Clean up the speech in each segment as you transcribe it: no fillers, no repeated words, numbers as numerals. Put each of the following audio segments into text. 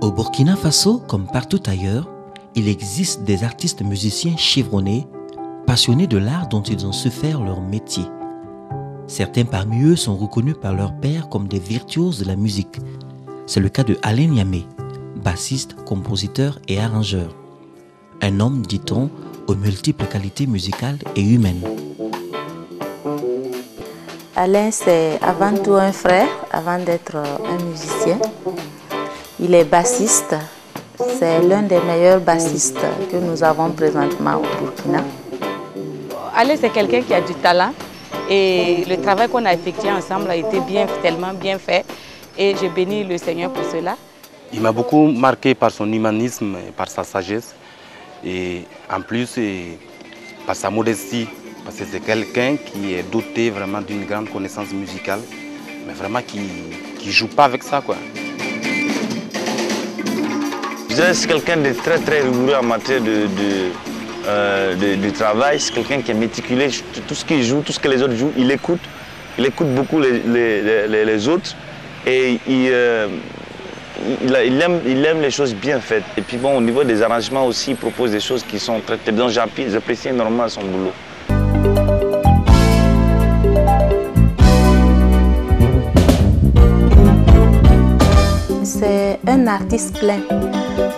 Au Burkina Faso, comme partout ailleurs, il existe des artistes musiciens chevronnés, passionnés de l'art dont ils ont su faire leur métier. Certains parmi eux sont reconnus par leur père comme des virtuoses de la musique. C'est le cas de Alain Niamé, bassiste, compositeur et arrangeur. Un homme, dit-on, aux multiples qualités musicales et humaines. Alain, c'est avant tout un frère, avant d'être un musicien. Il est bassiste. C'est l'un des meilleurs bassistes que nous avons présentement au Burkina. Alain, c'est quelqu'un qui a du talent et le travail qu'on a effectué ensemble a été tellement bien fait et je bénis le Seigneur pour cela. Il m'a beaucoup marqué par son humanisme et par sa sagesse et en plus par sa modestie parce que c'est quelqu'un qui est doté vraiment d'une grande connaissance musicale mais vraiment qui ne joue pas avec ça, quoi. C'est quelqu'un de très rigoureux en matière de travail. C'est quelqu'un qui est méticuleux. Tout ce qu'il joue, tout ce que les autres jouent, il écoute beaucoup les autres et il aime les choses bien faites. Et puis bon, au niveau des arrangements aussi, il propose des choses qui sont très bien. J'apprécie énormément son boulot. C'est un artiste plein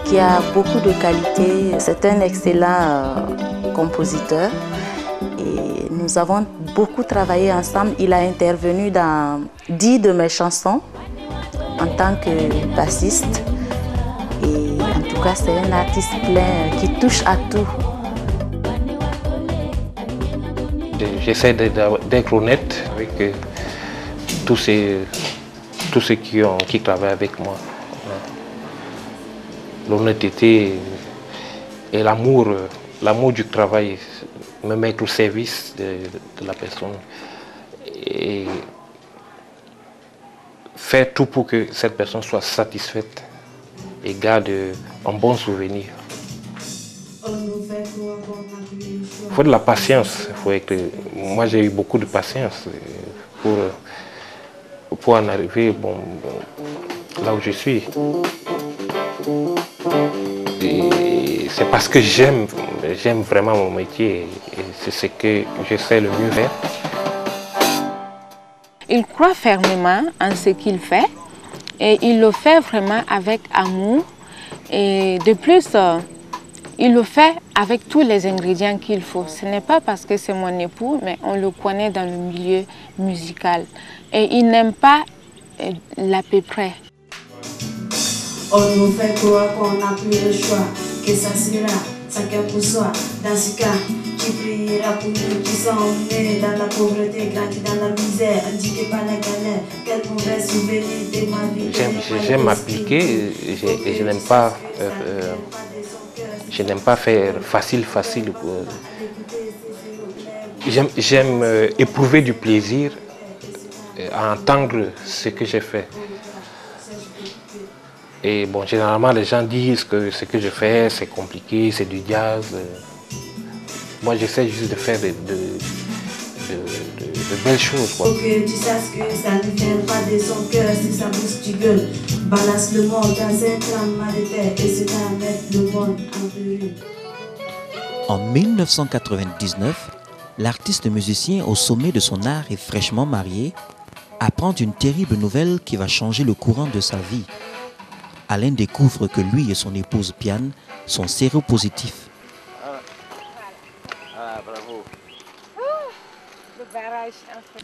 qui a beaucoup de qualités. C'est un excellent compositeur et nous avons beaucoup travaillé ensemble. Il a intervenu dans 10 de mes chansons en tant que bassiste. Et en tout cas, c'est un artiste plein qui touche à tout. J'essaie d'être honnête avec tous ceux qui travaillent avec moi. L'honnêteté et l'amour du travail, me mettre au service de la personne et faire tout pour que cette personne soit satisfaite et garde un bon souvenir. Il faut de la patience. Moi j'ai eu beaucoup de patience pour en arriver là où je suis. C'est parce que j'aime vraiment mon métier et c'est ce que j'essaie le mieux faire. Il croit fermement en ce qu'il fait et il le fait vraiment avec amour. Et de plus, il le fait avec tous les ingrédients qu'il faut. Ce n'est pas parce que c'est mon époux, mais on le connaît dans le milieu musical. Et il n'aime pas l'à peu près. On nous fait croire qu'on n'a plus le choix, que ça sera chacun pour soi. Dans ce cas, qui priera pour nous qui sommes nés dans la pauvreté, grandis dans la misère, indiqués par la galère, quel mauvais souvenir de ma vie. J'aime m'appliquer et je n'aime pas faire facile. J'aime éprouver du plaisir à entendre ce que j'ai fait. Et bon, généralement, les gens disent que ce que je fais, c'est compliqué, c'est du jazz. Moi, j'essaie juste de faire de belles choses, quoi. Faut que tu saches que ça ne vient pas de son cœur, c'est sa bouche qui gueule. Balance le monde dans un tremblement de terre et c'est à mettre le monde en péril. En 1999, l'artiste musicien au sommet de son art et fraîchement marié apprend une terrible nouvelle qui va changer le courant de sa vie. Alain découvre que lui et son épouse Piane sont séropositifs.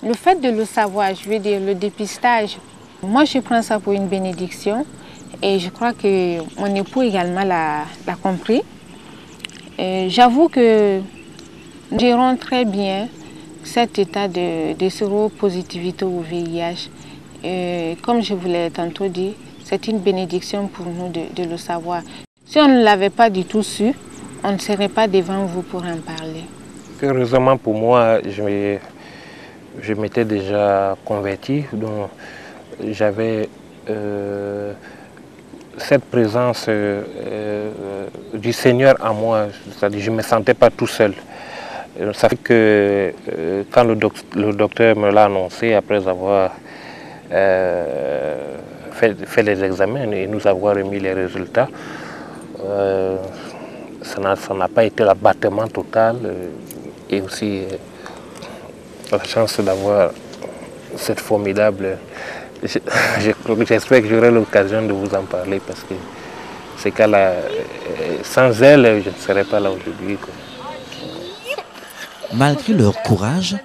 Le fait de le savoir, je veux dire le dépistage, moi je prends ça pour une bénédiction et je crois que mon époux également l'a compris. J'avoue que nous gérons très bien cet état de séropositivité au VIH. Comme je vous l'ai tantôt dit, c'est une bénédiction pour nous de le savoir. Si on ne l'avait pas du tout su, on ne serait pas devant vous pour en parler. Heureusement pour moi, je m'étais déjà converti, donc j'avais cette présence du Seigneur en moi, c'est-à-dire je ne me sentais pas tout seul. Ça fait que quand le docteur me l'a annoncé, après avoir fait les examens et nous avoir remis les résultats. Ça n'a pas été l'abattement total et aussi la chance d'avoir cette formidable... J'espère que j'aurai l'occasion de vous en parler parce que c'est qu'elle sans elle, je ne serais pas là aujourd'hui. Malgré leur courage,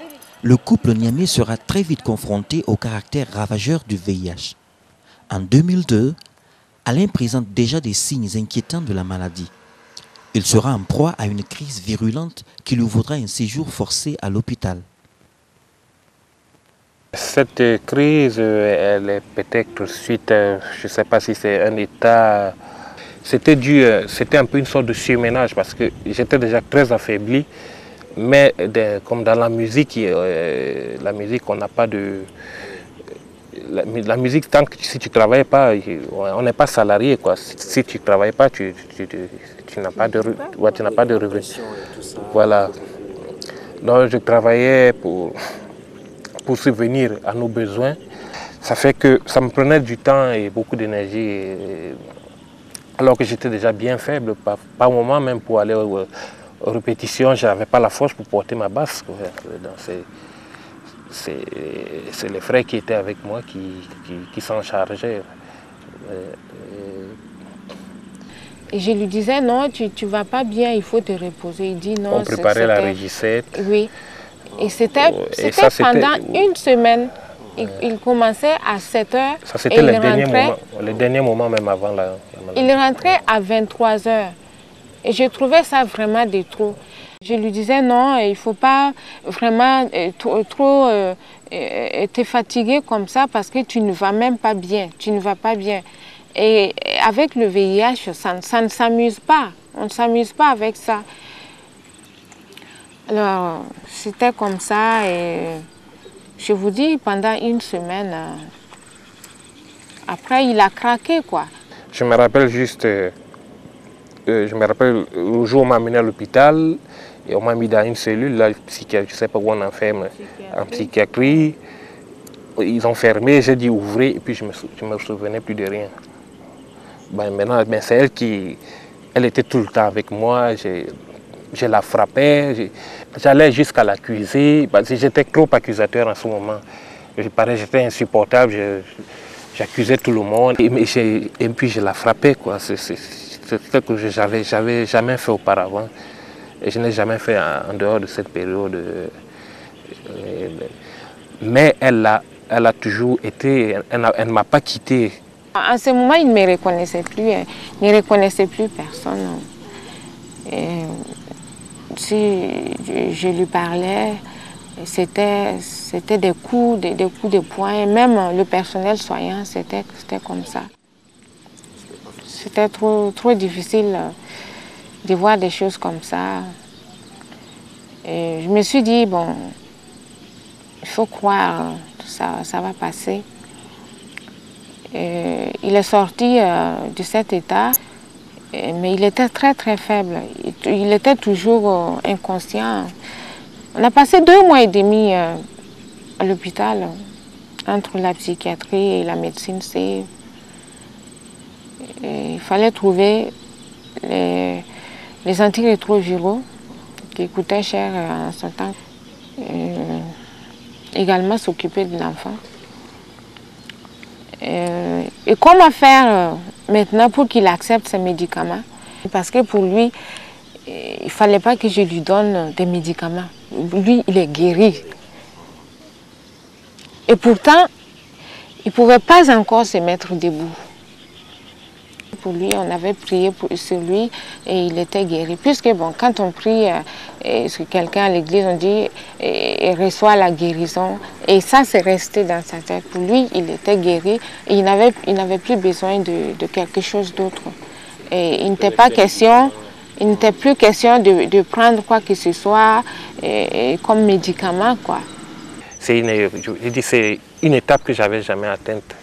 le couple Niamey sera très vite confronté au caractère ravageur du VIH. En 2002, Alain présente déjà des signes inquiétants de la maladie. Il sera en proie à une crise virulente qui lui vaudra un séjour forcé à l'hôpital. Cette crise, elle est peut-être suite, je ne sais pas si c'est un état... C'était un peu une sorte de surménage parce que j'étais déjà très affaibli. Mais comme dans la musique, on n'a pas de... La musique, tant que si tu ne travailles pas, on n'est pas salarié, quoi. Si tu ne travailles pas, tu n'as pas de revenus. Voilà. Donc je travaillais pour subvenir à nos besoins. Ça fait que ça me prenait du temps et beaucoup d'énergie. Alors que j'étais déjà bien faible, par moment même pour aller aux répétitions, je n'avais pas la force pour porter ma basse. C'est les frères qui étaient avec moi qui s'en chargeaient. Et je lui disais, non, tu ne vas pas bien, il faut te reposer. Il dit non. On préparait la Régicette. Oui. Et c'était pendant une semaine. Il commençait à 7 h. Ça, c'était les derniers moments même avant la maladie. Il rentrait à 23 h. Et je trouvais ça vraiment de trop. Je lui disais non, il ne faut pas vraiment trop te fatiguer comme ça parce que tu ne vas même pas bien. Tu ne vas pas bien. Et avec le VIH, ça ne s'amuse pas. On ne s'amuse pas avec ça. Alors, c'était comme ça et je vous dis, pendant une semaine, après, il a craqué, quoi. Je me rappelle juste, le jour où on m'a amené à l'hôpital et on m'a mis dans une cellule, là, je ne sais pas où on enferme, en psychiatrie. Ils ont fermé, j'ai dit ouvrez et puis je me souvenais plus de rien. Maintenant, c'est elle qui... Elle était tout le temps avec moi, je la frappais, j'allais jusqu'à l'accuser, parce que j'étais trop accusateur en ce moment. J'étais insupportable, j'accusais tout le monde et puis je la frappais, quoi. C'est ce que je n'avais jamais fait auparavant. Et je n'ai jamais fait en dehors de cette période. Mais elle a toujours été, elle ne m'a pas quitté. En ce moment, il ne me reconnaissait plus, il ne reconnaissait plus personne. Et si je lui parlais, c'était des coups de poing. Même le personnel soignant, c'était comme ça. C'était trop difficile de voir des choses comme ça. Et je me suis dit, bon, il faut croire, ça va passer. Et il est sorti de cet état, mais il était très très faible. Il était toujours inconscient. On a passé 2 mois et demi à l'hôpital, entre la psychiatrie et la médecine. Il fallait trouver les antirétroviraux qui coûtaient cher en ce temps. Également s'occuper de l'enfant. Et comment faire maintenant pour qu'il accepte ces médicaments? Parce que pour lui, il ne fallait pas que je lui donne des médicaments. Lui, il est guéri. Et pourtant, il ne pouvait pas encore se mettre debout. Pour lui, on avait prié sur lui et il était guéri. Puisque bon, quand on prie sur quelqu'un à l'église, on dit il reçoit la guérison. Et ça, c'est resté dans sa tête. Pour lui, il était guéri et il n'avait plus besoin de quelque chose d'autre. Et il n'était plus question de prendre quoi que ce soit comme médicament, quoi. C'est une étape que je n'avais jamais atteinte.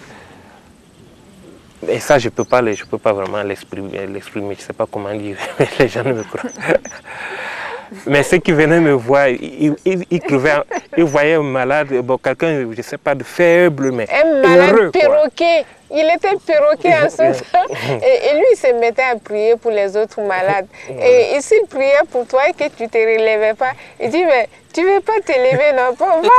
Et ça, je ne peux pas vraiment l'exprimer. Je ne sais pas comment dire, les gens ne me croient. Mais ceux qui venaient me voir, ils voyaient un malade, bon, quelqu'un, je ne sais pas, de faible, mais un malade heureux, perroquet. Il était perroquet en ce temps. Et lui, il se mettait à prier pour les autres malades. Et s'il priait pour toi et que tu ne te relevais pas, il dit, mais tu ne veux pas te lever, non, pas mal.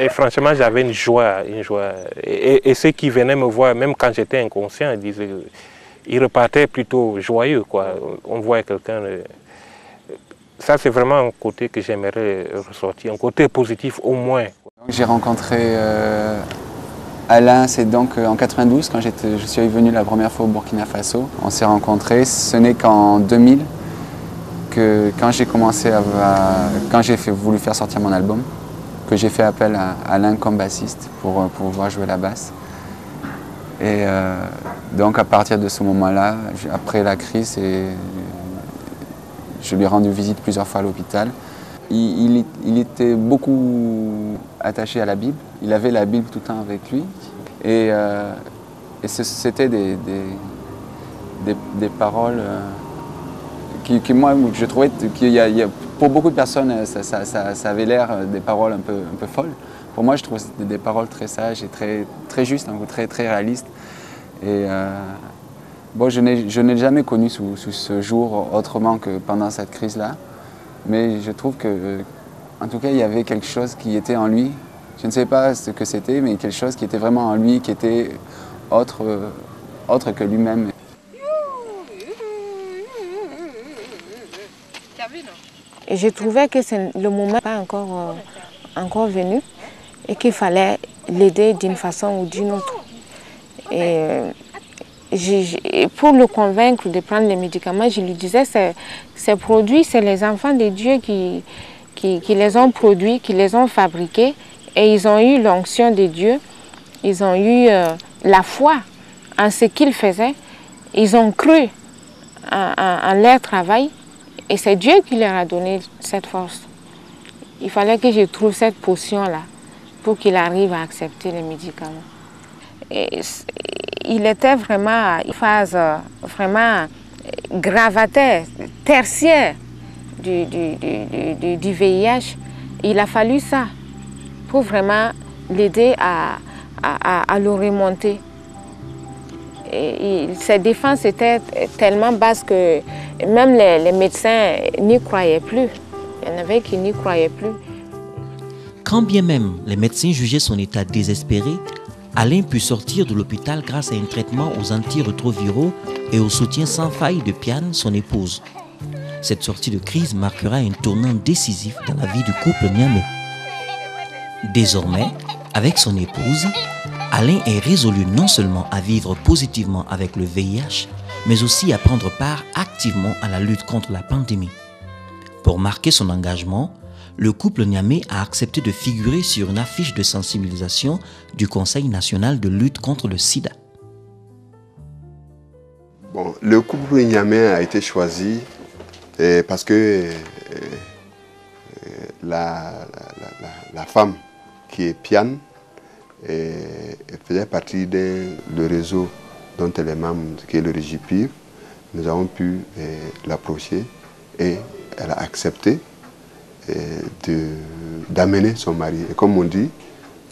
Et franchement, j'avais une joie. Et ceux qui venaient me voir, même quand j'étais inconscient, ils repartaient plutôt joyeux, quoi. On voit quelqu'un... Ça, c'est vraiment un côté que j'aimerais ressortir, un côté positif au moins. J'ai rencontré Alain, c'est donc en 92, quand je suis venu la première fois au Burkina Faso. On s'est rencontrés, ce n'est qu'en 2000 que quand j'ai commencé quand j'ai voulu faire sortir mon album, que j'ai fait appel à Alain comme bassiste pour pouvoir jouer la basse. Et donc à partir de ce moment-là, après la crise, je lui ai rendu visite plusieurs fois à l'hôpital. Il était beaucoup attaché à la Bible. Il avait la Bible tout le temps avec lui. Et c'était des paroles qui, moi, je trouvais qu'il pour beaucoup de personnes, ça avait l'air des paroles un peu folles. Pour moi, je trouve que c'était des paroles très sages et très justes, très réalistes. Et bon, je n'ai jamais connu sous ce jour autrement que pendant cette crise-là. Mais je trouve qu'en tout cas, il y avait quelque chose qui était en lui. Je ne sais pas ce que c'était, mais quelque chose qui était vraiment en lui, qui était autre que lui-même. Et je trouvais que le moment n'est pas encore venu et qu'il fallait l'aider d'une façon ou d'une autre. Et pour le convaincre de prendre les médicaments, je lui disais ces produits, c'est les enfants de Dieu qui les ont produits, qui les ont fabriqués. Et ils ont eu l'onction de Dieu, ils ont eu la foi en ce qu'ils faisaient. Ils ont cru en leur travail. Et c'est Dieu qui leur a donné cette force. Il fallait que je trouve cette potion-là pour qu'il arrive à accepter les médicaments. Et il était vraiment une phase vraiment gravataire, tertiaire du VIH. Il a fallu ça pour vraiment l'aider à le remonter. Et ses défenses étaient tellement basses que même les médecins n'y croyaient plus. Il y en avait qui n'y croyaient plus. Quand bien même les médecins jugeaient son état désespéré, Alain put sortir de l'hôpital grâce à un traitement aux antirétroviraux et au soutien sans faille de Piane, son épouse. Cette sortie de crise marquera un tournant décisif dans la vie du couple niamey. Désormais, avec son épouse, Alain est résolu non seulement à vivre positivement avec le VIH, mais aussi à prendre part activement à la lutte contre la pandémie. Pour marquer son engagement, le couple niamey a accepté de figurer sur une affiche de sensibilisation du Conseil national de lutte contre le sida. Bon, le couple niamey a été choisi parce que la femme qui est Piane faisait partie du réseau dont elle est membre, qui est le Régipir. Nous avons pu l'approcher et elle a accepté d'amener son mari. Et comme on dit,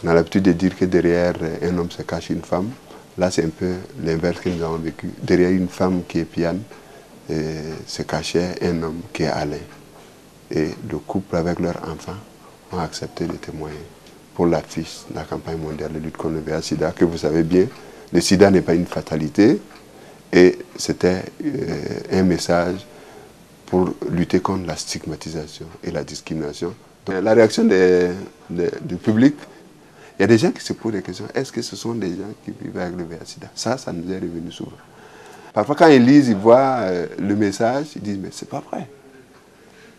on a l'habitude de dire que derrière un homme se cache une femme. Là, c'est un peu l'inverse que nous avons vécu. Derrière une femme qui est Piane, se cachait un homme qui est Alain. Et le couple avec leur enfant ont accepté de témoigner pour l'affiche de la campagne mondiale de lutte contre le VIH-Sida, que vous savez bien, le sida n'est pas une fatalité, et c'était un message pour lutter contre la stigmatisation et la discrimination. Donc, la réaction du public, il y a des gens qui se posent des questions. Est-ce que ce sont des gens qui vivent avec le VIH-Sida? Ça nous est revenu souvent. Parfois, quand ils lisent, ils voient le message, ils disent, mais c'est pas vrai.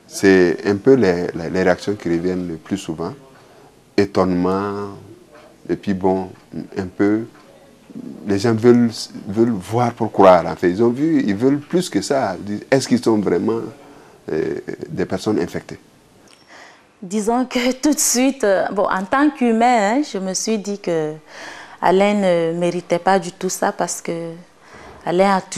C'est un peu les réactions qui reviennent le plus souvent. Étonnement, et puis bon, un peu, les gens veulent voir pour croire. En fait, ils veulent plus que ça. Est-ce qu'ils sont vraiment des personnes infectées? Disons que tout de suite, bon, en tant qu'humain, je me suis dit que Alain ne méritait pas du tout ça parce que Alain a